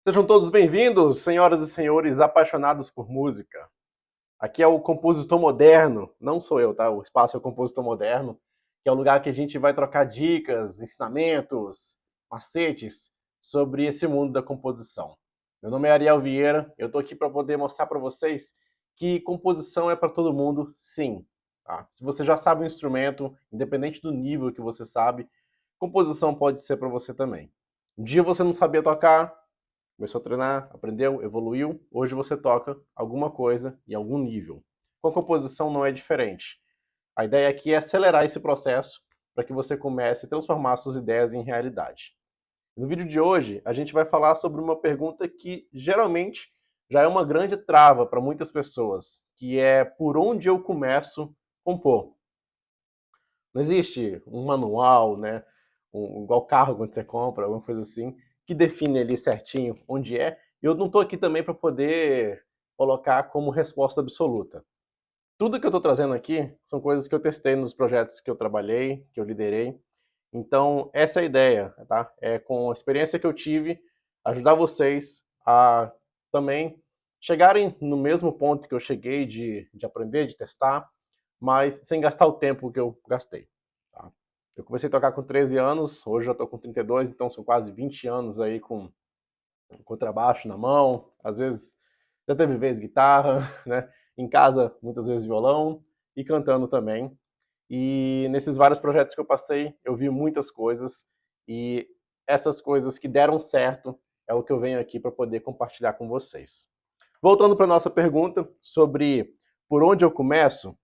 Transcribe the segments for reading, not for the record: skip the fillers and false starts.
Sejam todos bem-vindos, senhoras e senhores apaixonados por música. Aqui é o Compositor Moderno, não sou eu, tá? O espaço é o Compositor Moderno, que é o lugar que a gente vai trocar dicas, ensinamentos, macetes sobre esse mundo da composição. Meu nome é Ariel Vieira, eu tô aqui para poder mostrar para vocês que composição é para todo mundo, sim. Tá? Se você já sabe o instrumento, independente do nível que você sabe, composição pode ser para você também. Um dia você não sabia tocar, começou a treinar, aprendeu, evoluiu. Hoje você toca alguma coisa em algum nível. Com a composição não é diferente. A ideia aqui é acelerar esse processo para que você comece a transformar suas ideias em realidade. No vídeo de hoje, a gente vai falar sobre uma pergunta que geralmente já é uma grande trava para muitas pessoas, que é por onde eu começo a compor. Não existe um manual, né? Igual carro quando você compra, alguma coisa assim, que define ali certinho onde é. E eu não estou aqui também para poder colocar como resposta absoluta. Tudo que eu estou trazendo aqui são coisas que eu testei nos projetos que eu trabalhei, que eu liderei. Então, essa é a ideia, tá? É com a experiência que eu tive, ajudar vocês a também chegarem no mesmo ponto que eu cheguei de aprender, de testar, mas sem gastar o tempo que eu gastei. Tá? Eu comecei a tocar com 13 anos, hoje eu estou com 32, então são quase 20 anos aí com contrabaixo na mão, às vezes até teve vez guitarra, né? Em casa, muitas vezes violão e cantando também. E nesses vários projetos que eu passei, eu vi muitas coisas e essas coisas que deram certo é o que eu venho aqui para poder compartilhar com vocês. Voltando para a nossa pergunta sobre por onde eu começo,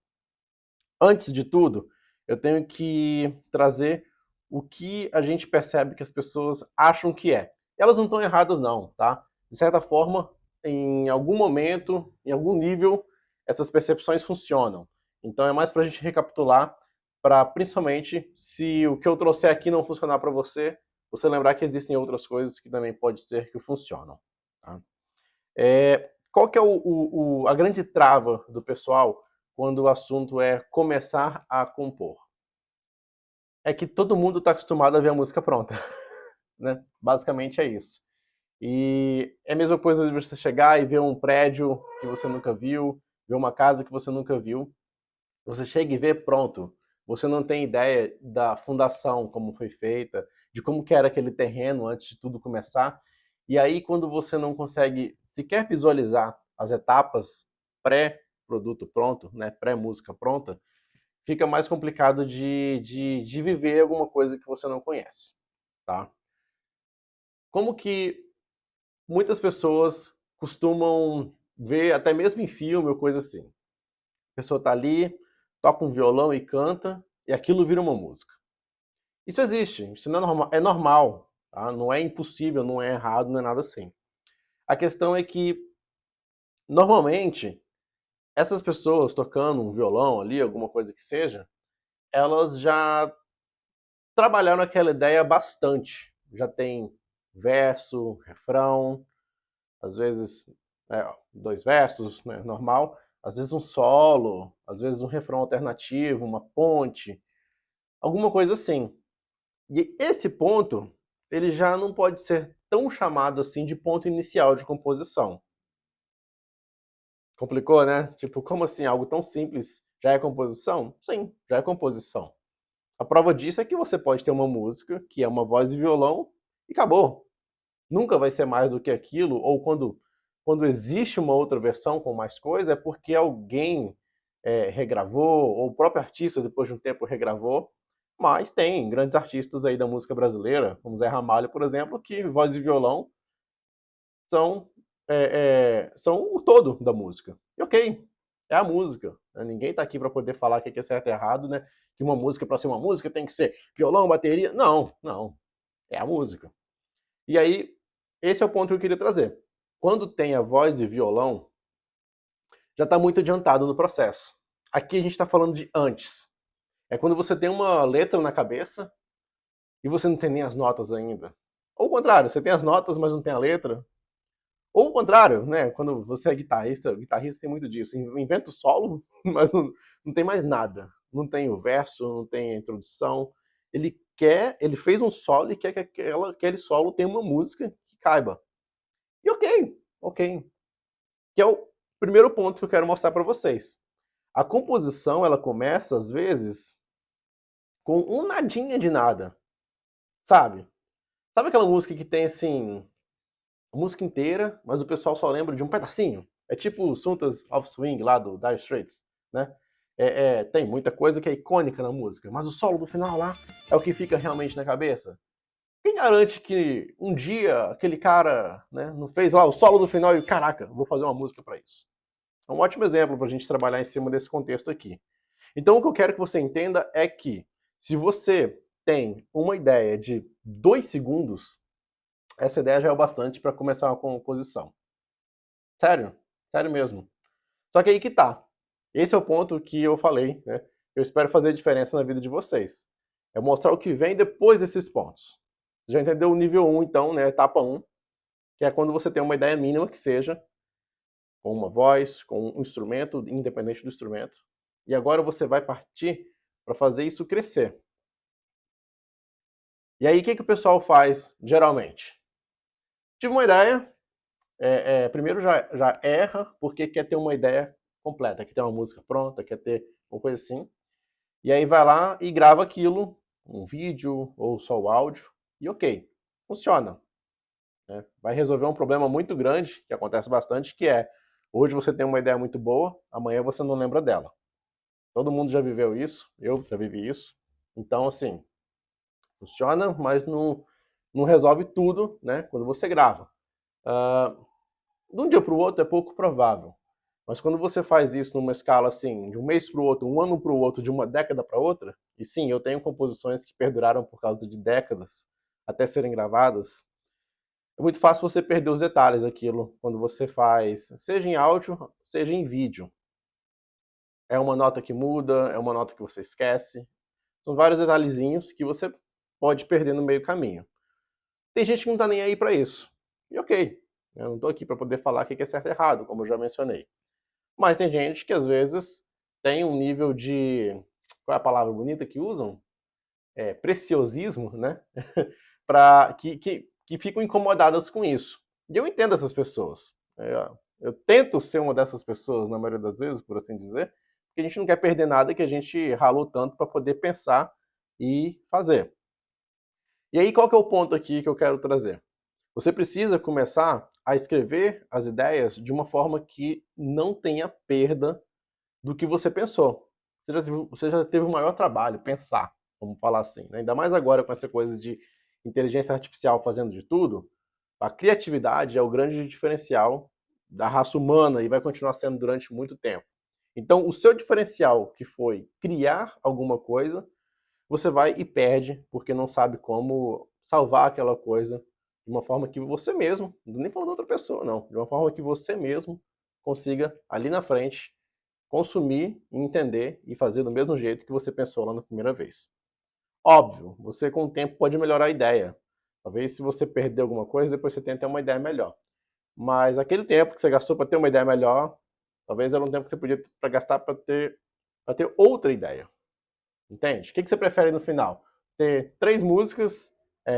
antes de tudo, eu tenho que trazer o que a gente percebe que as pessoas acham que é. Elas não estão erradas não, tá? De certa forma, em algum momento, em algum nível, essas percepções funcionam. Então é mais para a gente recapitular, para principalmente, se o que eu trouxer aqui não funcionar para você, você lembrar que existem outras coisas que também pode ser que funcionam. Tá? Qual que é a grande trava do pessoal quando o assunto é começar a compor? É que todo mundo está acostumado a ver a música pronta, né? Basicamente é isso. E é a mesma coisa de você chegar e ver um prédio que você nunca viu, ver uma casa que você nunca viu. Você chega e vê pronto. Você não tem ideia da fundação, como foi feita, de como que era aquele terreno antes de tudo começar. E aí, quando você não consegue sequer visualizar as etapas pré-produto pronto, né, pré-música pronta, fica mais complicado de viver alguma coisa que você não conhece. Tá? Como que muitas pessoas costumam ver, até mesmo em filme ou coisa assim. A pessoa tá ali, toca um violão e canta, e aquilo vira uma música. Isso existe, isso não é normal, tá? Não é impossível, não é errado, não é nada assim. A questão é que, normalmente, essas pessoas tocando um violão ali, alguma coisa que seja, elas já trabalharam aquela ideia bastante. Já tem verso, refrão, às vezes dois versos, né, normal, às vezes um solo, às vezes um refrão alternativo, uma ponte, alguma coisa assim. E esse ponto, ele já não pode ser tão chamado assim de ponto inicial de composição. Complicou, né? Tipo, como assim? Algo tão simples já é composição? Sim, já é composição. A prova disso é que você pode ter uma música que é uma voz e violão e acabou. Nunca vai ser mais do que aquilo, ou quando existe uma outra versão com mais coisa, é porque alguém regravou, ou o próprio artista, depois de um tempo, regravou. Mas tem grandes artistas aí da música brasileira, como Zé Ramalho, por exemplo, que voz e violão são, são o todo da música. E ok, é a música. Né? Ninguém está aqui para poder falar o que é certo e errado, né? Que uma música, para ser uma música, tem que ser violão, bateria. Não, não. É a música. E aí, esse é o ponto que eu queria trazer. Quando tem a voz de violão, já está muito adiantado no processo. Aqui a gente está falando de antes. É quando você tem uma letra na cabeça e você não tem nem as notas ainda. Ou o contrário, você tem as notas, mas não tem a letra. Ou o contrário, né? Quando você é guitarrista, o guitarrista tem muito disso. Inventa o solo, mas não tem mais nada. Não tem o verso, não tem a introdução. Ele fez um solo e quer que aquele solo tenha uma música que caiba. E ok. Que é o primeiro ponto que eu quero mostrar para vocês. A composição, ela começa, às vezes, com um nadinha de nada, sabe? Sabe aquela música que tem, assim, a música inteira, mas o pessoal só lembra de um pedacinho? É tipo Sultans of Swing, lá do Dire Straits, né? Tem muita coisa que é icônica na música, mas o solo do final lá é o que fica realmente na cabeça. Quem garante que um dia aquele cara, né, não fez lá o solo do final e, caraca, vou fazer uma música para isso? É um ótimo exemplo para a gente trabalhar em cima desse contexto aqui. Então, o que eu quero que você entenda é que, se você tem uma ideia de 2 segundos, essa ideia já é o bastante para começar uma composição. Sério, sério mesmo. Só que aí que tá. Esse é o ponto que eu falei, né? Eu espero fazer diferença na vida de vocês. É mostrar o que vem depois desses pontos. Você já entendeu o nível 1, então, né? Etapa 1, que é quando você tem uma ideia mínima que seja com uma voz, com um instrumento, independente do instrumento. E agora você vai partir para fazer isso crescer. E aí, o que o pessoal faz, geralmente? Tive uma ideia, primeiro já erra, porque quer ter uma ideia completa, quer ter uma música pronta, quer ter uma coisa assim. E aí vai lá e grava aquilo, um vídeo ou só o áudio, e ok, funciona. Né? Vai resolver um problema muito grande, que acontece bastante, que é, hoje você tem uma ideia muito boa, amanhã você não lembra dela. Todo mundo já viveu isso, eu já vivi isso. Então, assim, funciona, mas não resolve tudo, né, quando você grava. De um dia para o outro é pouco provável. Mas quando você faz isso numa escala assim, de um mês para o outro, um ano para o outro, de uma década para outra, e sim, eu tenho composições que perduraram por causa de décadas até serem gravadas, é muito fácil você perder os detalhes daquilo quando você faz, seja em áudio, seja em vídeo. É uma nota que muda, é uma nota que você esquece. São vários detalhezinhos que você pode perder no meio do caminho. Tem gente que não tá nem aí para isso. E ok, eu não tô aqui para poder falar o que é certo e errado, como eu já mencionei. Mas tem gente que às vezes tem um nível de, qual é a palavra bonita que usam? Preciosismo, né? Que ficam incomodadas com isso. E eu entendo essas pessoas. Eu tento ser uma dessas pessoas, na maioria das vezes, por assim dizer, porque a gente não quer perder nada que a gente ralou tanto para poder pensar e fazer. E aí, qual que é o ponto aqui que eu quero trazer? Você precisa começar a escrever as ideias de uma forma que não tenha perda do que você pensou. Você já teve o maior trabalho, pensar, vamos falar assim. Né? Ainda mais agora com essa coisa de inteligência artificial fazendo de tudo, a criatividade é o grande diferencial da raça humana e vai continuar sendo durante muito tempo. Então, o seu diferencial, que foi criar alguma coisa, você vai e perde porque não sabe como salvar aquela coisa de uma forma que você mesmo, não nem falando de outra pessoa, não, de uma forma que você mesmo consiga ali na frente consumir, entender e fazer do mesmo jeito que você pensou lá na primeira vez. Óbvio, você com o tempo pode melhorar a ideia. Talvez se você perder alguma coisa, depois você tenha uma ideia melhor. Mas aquele tempo que você gastou para ter uma ideia melhor, talvez era um tempo que você podia gastar para ter outra ideia. Entende? O que você prefere no final? Ter 3 músicas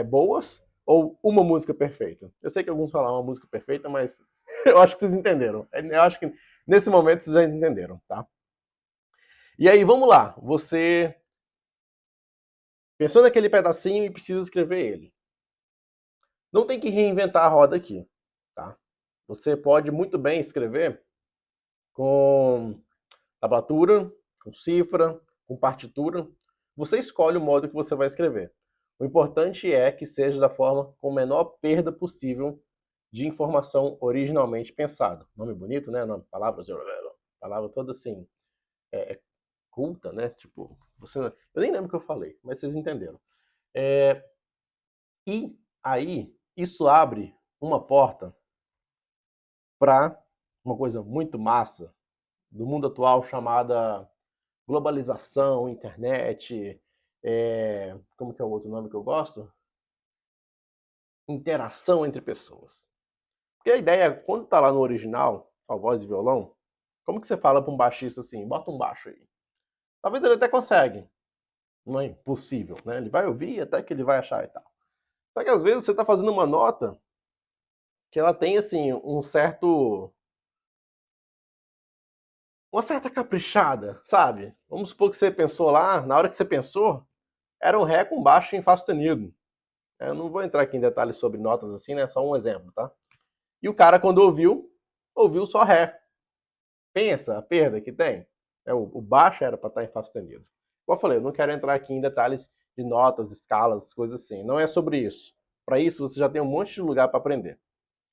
boas ou uma música perfeita? Eu sei que alguns falam uma música perfeita, mas eu acho que vocês entenderam. Eu acho que nesse momento vocês já entenderam, tá? E aí, vamos lá. Você pensou naquele pedacinho e precisa escrever ele. Não tem que reinventar a roda aqui, tá? Você pode muito bem escrever com tablatura, com cifra, com partitura. Você escolhe o modo que você vai escrever. O importante é que seja da forma com menor perda possível de informação originalmente pensada. Nome bonito, né? Nome, palavra toda assim, culta, né? Tipo, eu nem lembro o que eu falei, mas vocês entenderam. E aí, isso abre uma porta para uma coisa muito massa do mundo atual chamada globalização, internet, como que é o outro nome que eu gosto? Interação entre pessoas. Porque a ideia, quando tá lá no original, a voz e violão, como que você fala para um baixista assim, bota um baixo aí? Talvez ele até consegue, não é impossível, né? Ele vai ouvir até que ele vai achar e tal. Só que às vezes você está fazendo uma nota que ela tem assim uma certa caprichada, sabe? Vamos supor que você pensou lá, na hora que você pensou, era um ré com baixo em fá sustenido. Eu não vou entrar aqui em detalhes sobre notas assim, né? Só um exemplo, tá? E o cara, quando ouviu só ré. Pensa a perda que tem. O baixo era para estar em fá sustenido. Como eu falei, eu não quero entrar aqui em detalhes de notas, escalas, coisas assim. Não é sobre isso. Para isso, você já tem um monte de lugar para aprender.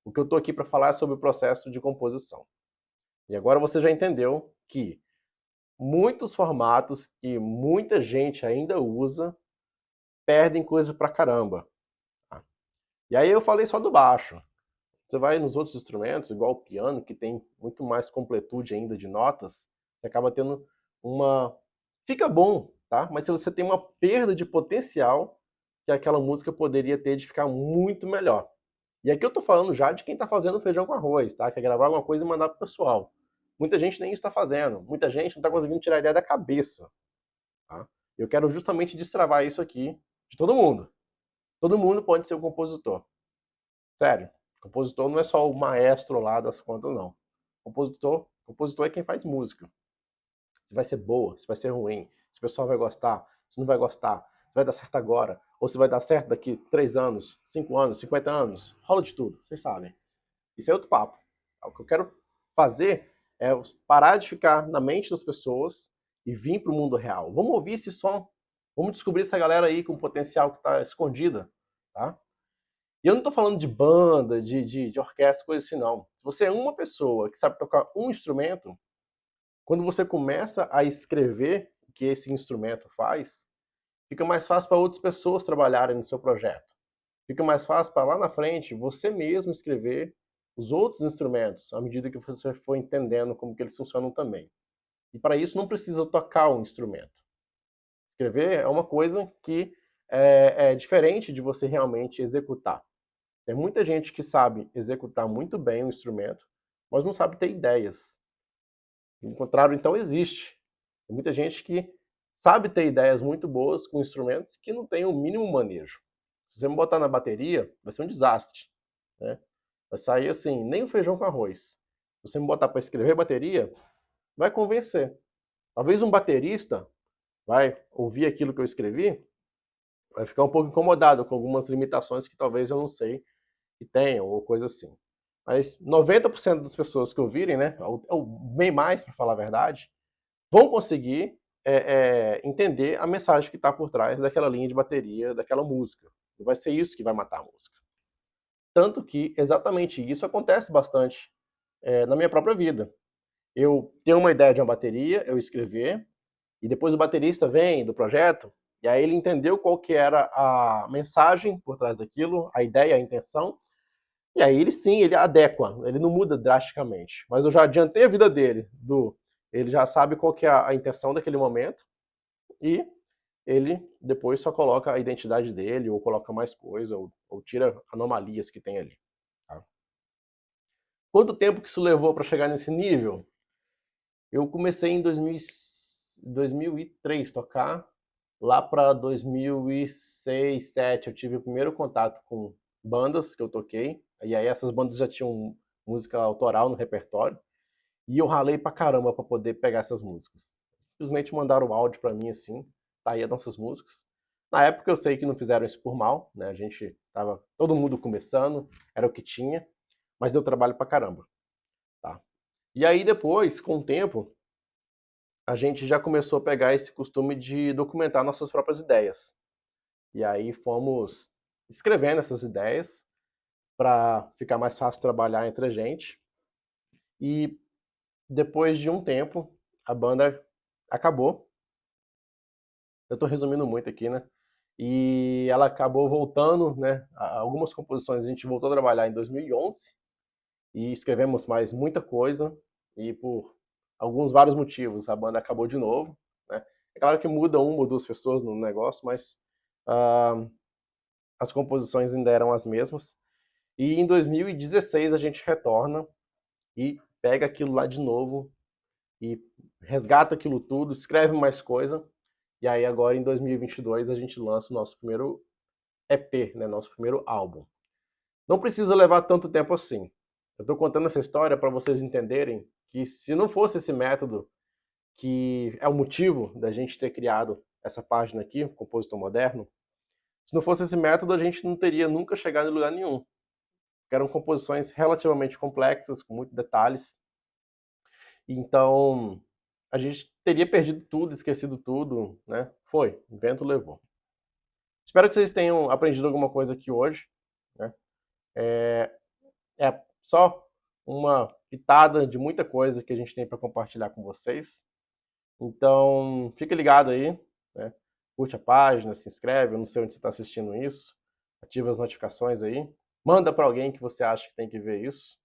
O que eu estou aqui para falar é sobre o processo de composição. E agora você já entendeu que muitos formatos que muita gente ainda usa perdem coisa pra caramba. Tá? E aí eu falei só do baixo. Você vai nos outros instrumentos, igual o piano, que tem muito mais completude ainda de notas, você acaba tendo uma. Fica bom, tá? Mas se você tem uma perda de potencial que aquela música poderia ter de ficar muito melhor. E aqui eu tô falando já de quem tá fazendo feijão com arroz, tá? Quer gravar alguma coisa e mandar pro pessoal. Muita gente nem isso tá fazendo. Muita gente não tá conseguindo tirar a ideia da cabeça, tá? Eu quero justamente destravar isso aqui de todo mundo. Todo mundo pode ser um compositor. Sério. Compositor não é só o maestro lá das contas, não. Compositor é quem faz música. Se vai ser boa, se vai ser ruim, se o pessoal vai gostar, se não vai gostar, se vai dar certo agora, ou se vai dar certo daqui 3 anos, 5 anos, 50 anos. Rola de tudo, vocês sabem. Isso é outro papo. O que eu quero fazer é parar de ficar na mente das pessoas e vir para o mundo real. Vamos ouvir esse som. Vamos descobrir essa galera aí com potencial que está escondida, tá? E eu não estou falando de banda, de orquestra, coisa assim, não. Se você é uma pessoa que sabe tocar um instrumento, quando você começa a escrever o que esse instrumento faz, fica mais fácil para outras pessoas trabalharem no seu projeto. Fica mais fácil para lá na frente você mesmo escrever os outros instrumentos, à medida que você for entendendo como que eles funcionam também. E para isso não precisa tocar um instrumento. Escrever é uma coisa que é diferente de você realmente executar. Tem muita gente que sabe executar muito bem o instrumento, mas não sabe ter ideias. O contrário, então, existe. Tem muita gente que sabe ter ideias muito boas com instrumentos que não tem o mínimo manejo. Se você me botar na bateria, vai ser um desastre. Né? Vai sair assim, nem o feijão com arroz. Se você me botar para escrever bateria, vai convencer. Talvez um baterista vai ouvir aquilo que eu escrevi, vai ficar um pouco incomodado com algumas limitações que talvez eu não sei que tenham, ou coisa assim. Mas 90% das pessoas que ouvirem, né, ou bem mais, para falar a verdade, vão conseguir entender a mensagem que está por trás daquela linha de bateria, daquela música. E vai ser isso que vai matar a música. Tanto que exatamente isso acontece bastante na minha própria vida. Eu tenho uma ideia de uma bateria, eu escrever, e depois o baterista vem do projeto, e aí ele entendeu qual que era a mensagem por trás daquilo, a ideia, a intenção, e aí ele sim, ele adequa, ele não muda drasticamente. Mas eu já adiantei a vida dele, ele já sabe qual que é a intenção daquele momento, e ele depois só coloca a identidade dele, ou coloca mais coisa, ou tira anomalias que tem ali. Tá? Quanto tempo que isso levou para chegar nesse nível? Eu comecei em 2003 tocar, lá para 2006, 2007 eu tive o primeiro contato com bandas que eu toquei, e aí essas bandas já tinham música autoral no repertório, e eu ralei pra caramba para poder pegar essas músicas. Simplesmente mandaram o áudio para mim assim, tá aí as nossas músicas. Na época eu sei que não fizeram isso por mal, né? A gente tava todo mundo começando, era o que tinha, mas deu trabalho pra caramba, tá? E aí depois, com o tempo, a gente já começou a pegar esse costume de documentar nossas próprias ideias. E aí fomos escrevendo essas ideias para ficar mais fácil trabalhar entre a gente. E depois de um tempo, a banda acabou. Eu estou resumindo muito aqui, né? E ela acabou voltando, né? Algumas composições a gente voltou a trabalhar em 2011 e escrevemos mais muita coisa. E por vários motivos, a banda acabou de novo, né? É claro que muda uma ou duas pessoas no negócio, mas uh, as composições ainda eram as mesmas. E em 2016 a gente retorna e pega aquilo lá de novo e resgata aquilo tudo, escreve mais coisa. E aí agora em 2022 a gente lança o nosso primeiro EP, né, nosso primeiro álbum. Não precisa levar tanto tempo assim. Eu estou contando essa história para vocês entenderem que se não fosse esse método, que é o motivo da gente ter criado essa página aqui, o Compositor Moderno, se não fosse esse método, a gente não teria nunca chegado em lugar nenhum. Porque eram composições relativamente complexas, com muitos detalhes. Então, a gente teria perdido tudo, esquecido tudo, né? Foi, o vento levou. Espero que vocês tenham aprendido alguma coisa aqui hoje, né? É só uma pitada de muita coisa que a gente tem para compartilhar com vocês. Então, fica ligado aí, né? Curte a página, se inscreve, eu não sei onde você está assistindo isso, ativa as notificações aí, manda para alguém que você acha que tem que ver isso.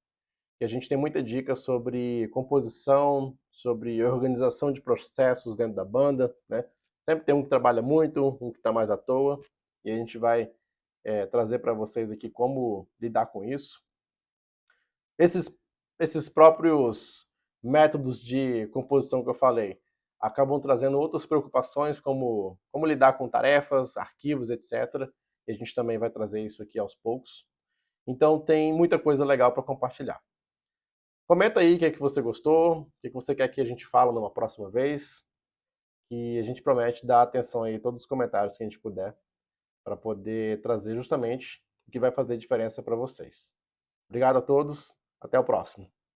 E a gente tem muita dica sobre composição, sobre organização de processos dentro da banda, né? Sempre tem um que trabalha muito, um que está mais à toa, e a gente vai trazer para vocês aqui como lidar com isso. Esses próprios métodos de composição que eu falei acabam trazendo outras preocupações, como lidar com tarefas, arquivos, etc. E a gente também vai trazer isso aqui aos poucos. Então tem muita coisa legal para compartilhar. Comenta aí o que é que você gostou, o que é que você quer que a gente fale numa próxima vez. E a gente promete dar atenção aí a todos os comentários que a gente puder, para poder trazer justamente o que vai fazer diferença para vocês. Obrigado a todos, até o próximo.